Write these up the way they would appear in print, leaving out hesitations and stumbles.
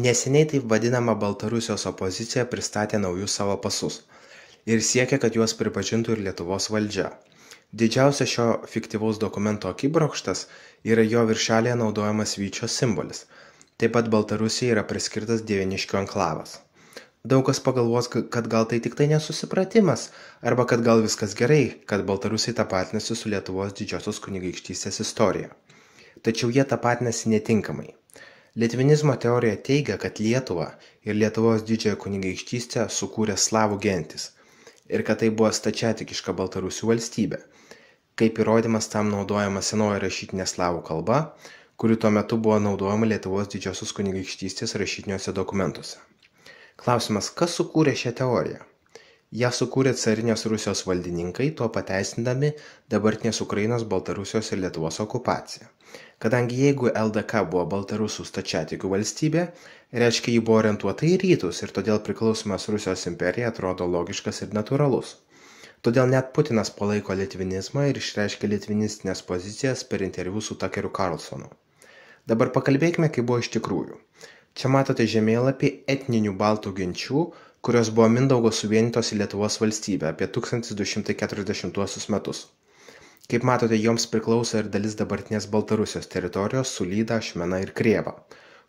Neseniai taip vadinama Baltarusijos opozicija pristatė naujus savo pasus ir siekia, kad juos pripažintų ir Lietuvos valdžia. Didžiausias šio fiktyvaus dokumento akibrokštas yra jo viršelėje naudojamas vyčio simbolis. Taip pat Baltarusijai yra priskirtas Dieveniškių enklavas. Daug kas pagalvos, kad gal tai tik tai nesusipratimas, arba kad gal viskas gerai, kad Baltarusiai tapatinasi su Lietuvos didžiosios kunigaikštystės istorija. Tačiau jie tapatinasi netinkamai. Litvinizmo teorija teigia, kad Lietuvą ir Lietuvos didžiąją kunigaikštystę sukūrė slavų gentis ir kad tai buvo stačiatikiška Baltarusių valstybė. Kaip įrodymas tam naudojama senoji rašytinė slavų kalba, kuri tuo metu buvo naudojama Lietuvos didžiosios kunigaikštystės rašytiniuose dokumentuose. Klausimas, kas sukūrė šią teoriją? Ją sukūrė carinės Rusijos valdininkai, tuo pateisindami dabartinės Ukrainos, Baltarusijos ir Lietuvos okupaciją. Kadangi jeigu LDK buvo Baltarusų stačiatikių valstybė, reiškia ji buvo orientuota į rytus ir todėl priklausomas Rusijos imperija atrodo logiškas ir natūralus. Todėl net Putinas palaiko litvinizmą ir išreiškia litvinistinės pozicijas per interviu su Takeriu Karlsonu. Dabar pakalbėkime, kaip buvo iš tikrųjų. Čia matote žemėlapį etninių baltų genčių, kurios buvo Mindaugo suvienytos į Lietuvos valstybę apie 1240 metus. Kaip matote, joms priklauso ir dalis dabartinės Baltarusijos teritorijos Sulyda, Ašmena ir Krieva,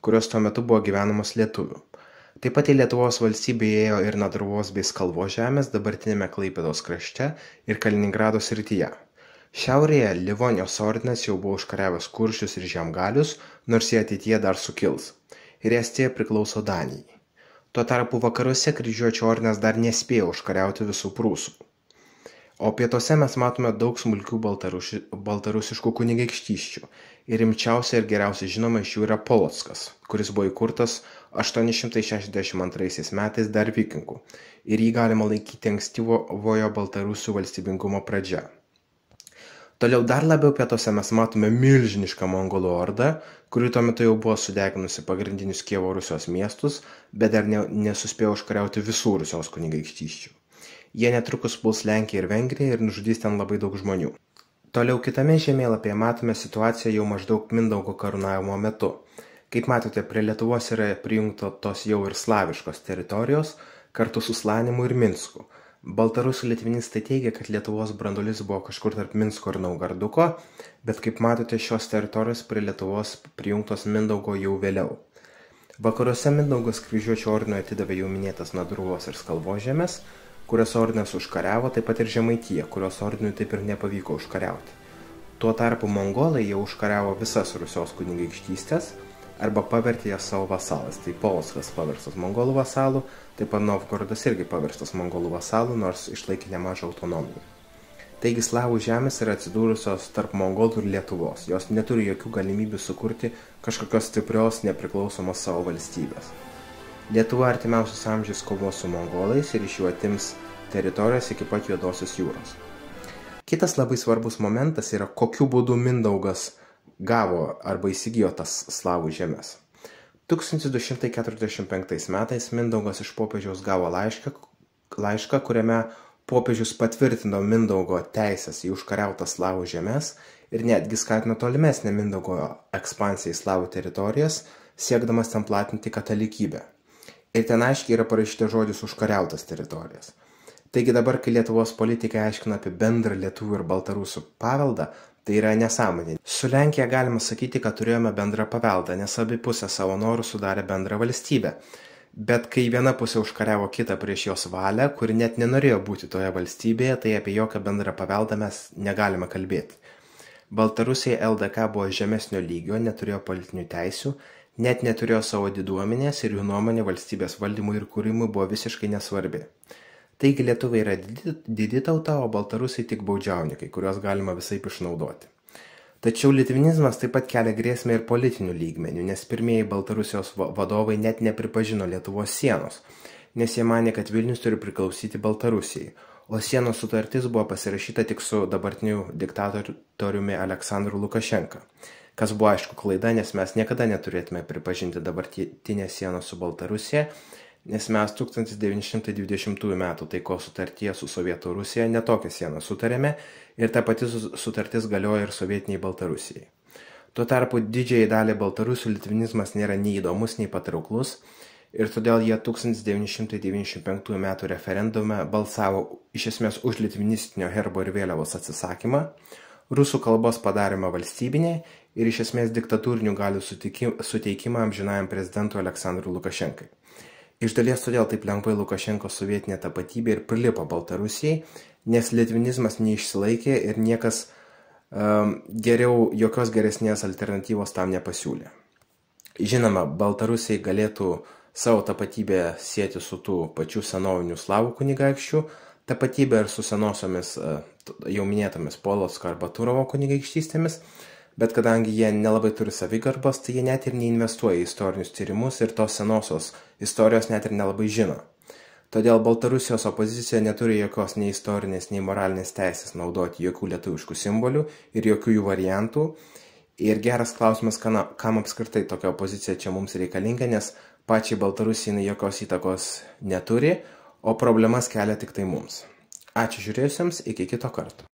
kurios tuo metu buvo gyvenamos lietuvių. Taip pat į Lietuvos valstybę įėjo ir Nadruvos bei Skalvos žemės dabartinėme Klaipėdos krašte ir Kaliningrado srityje. Šiaurėje Livonijos ordinas jau buvo užkariavęs Kuršius ir Žiemgalius, nors jie ateityje dar sukils. Ir Estija priklauso Danijai. Tuo tarpu vakaruose kryžiuočių ordinas dar nespėjo užkariauti visų prūsų. O pietuose mes matome daug smulkių baltarusiškų kunigaikštysčių ir rimčiausia ir geriausiai žinoma iš jų yra Polockas, kuris buvo įkurtas 862 metais dar vikingų ir jį galima laikyti ankstyvojo Baltarusių valstybingumo pradžia. Toliau dar labiau pietuose mes matome milžinišką mongolų ordą, kuri tuo metu jau buvo sudeginusi pagrindinius Kijevo Rusijos miestus, bet dar nesuspėjo užkariauti visų Rusijos kunigaikštysčių. Jie netrukus puls Lenkiją ir Vengriją ir nužudys ten labai daug žmonių. Toliau kitame žemėlapyje matome situaciją jau maždaug Mindaugo karūnavimo metu. Kaip matote, prie Lietuvos yra prijungtos jau ir slaviškos teritorijos, kartu su Slanimu ir Minsku. Baltarusų litvinistai teigia, kad Lietuvos branduolis buvo kažkur tarp Minsko ir Naugarduko, bet kaip matote, šios teritorijos prie Lietuvos prijungtos Mindaugo jau vėliau. Vakaruose Mindaugas kryžiuočių ordinui atidavė jau minėtas Nadruvos ir Skalvos žemės, kurios ordinas užkariavo, taip pat ir Žemaitiją, kurios ordinui taip ir nepavyko užkariauti. Tuo tarpu mongolai jau užkariavo visas Rusijos kunigaikštystės arba pavertė jas savo vasalais. Tai Polockas paverstas mongolų vasalų, taip pat Novgorodas irgi paverstas mongolų vasalų, nors išlaikė nemažą autonomiją. Taigi slavų žemės yra atsidūrusios tarp mongolų ir Lietuvos. Jos neturi jokių galimybių sukurti kažkokios stiprios nepriklausomos savo valstybės. Lietuva artimiausius amžius kovos su mongolais ir iš jų atims teritorijas iki pat Juodosios jūros. Kitas labai svarbus momentas yra, kokiu būdu Mindaugas gavo arba įsigijo tas slavų žemės. 1245 metais Mindaugas iš popiežiaus gavo laišką, kuriame popiežius patvirtino Mindaugo teisės į užkariautas slavų žemės ir netgi skatino tolimesnę Mindaugo ekspansiją į slavų teritorijas, siekdamas ten platinti katalikybę. Ir ten aiškiai yra parašyta žodis užkariautas teritorijas. Taigi dabar, kai Lietuvos politikai aiškina apie bendrą lietuvių ir baltarusų paveldą, tai yra nesąmonė. Su Lenkija galima sakyti, kad turėjome bendrą paveldą, nes abi pusės savo norų sudarė bendrą valstybę. Bet kai viena pusė užkariavo kitą prieš jos valią, kuri net nenorėjo būti toje valstybėje, tai apie jokią bendrą paveldą mes negalime kalbėti. Baltarusija LDK buvo žemesnio lygio, neturėjo politinių teisių, net neturėjo savo diduomenės ir jų nuomonė valstybės valdymui ir kūrimui buvo visiškai nesvarbi. Taigi lietuviai yra didi tauta, o baltarusai tik baudžiaunikai, kuriuos galima visaip išnaudoti. Tačiau litvinizmas taip pat kelia grėsmę ir politinių lygmenių, nes pirmieji Baltarusijos vadovai net nepripažino Lietuvos sienos, nes jie manė, kad Vilnius turi priklausyti Baltarusijai, o sienos sutartis buvo pasirašyta tik su dabartiniu diktatoriumi Aleksandru Lukašenka. Kas buvo aišku klaida, nes mes niekada neturėtume pripažinti dabartinės sienos su Baltarusija, nes mes 1920 metų taikos sutartyje su Sovietų Rusija netokią sieną sutarėme ir ta pati sutartis galioja ir sovietiniai Baltarusijai. Tuo tarpu didžiai daliai baltarusių litvinizmas nėra nei įdomus, nei patrauklus ir todėl jie 1995 m. referendume balsavo iš esmės už litvinistinio herbo ir vėliavos atsisakymą, rusų kalbos padarymą valstybinė ir iš esmės diktatūrinių galių suteikimą amžinajam prezidentui Aleksandrui Lukašenkai. Iš dalies todėl taip lengvai Lukašenkos sovietinė tapatybė ir prilipo Baltarusijai, nes litvinizmas neišsilaikė ir niekas jokios geresnės alternatyvos tam nepasiūlė. Žinoma, Baltarusiai galėtų savo tapatybę sieti su tų pačių senovinių slavų kunigaikščių tapatybę ir su senosiomis jau minėtomis Polocko arba Turovo kunigaikštystėmis, bet kadangi jie nelabai turi savigarbos, tai jie net ir neinvestuoja į istorinius tyrimus ir tos senosios istorijos net ir nelabai žino. Todėl Baltarusijos opozicija neturi jokios nei istorinės, nei moralinės teisės naudoti jokių lietuviškų simbolių ir jokių jų variantų. Ir geras klausimas, kam apskritai tokia opozicija čia mums reikalinga, nes pačiai Baltarusijai jokios įtakos neturi, o problemas kelia tik tai mums. Ačiū žiūrėjusiems, iki kito karto.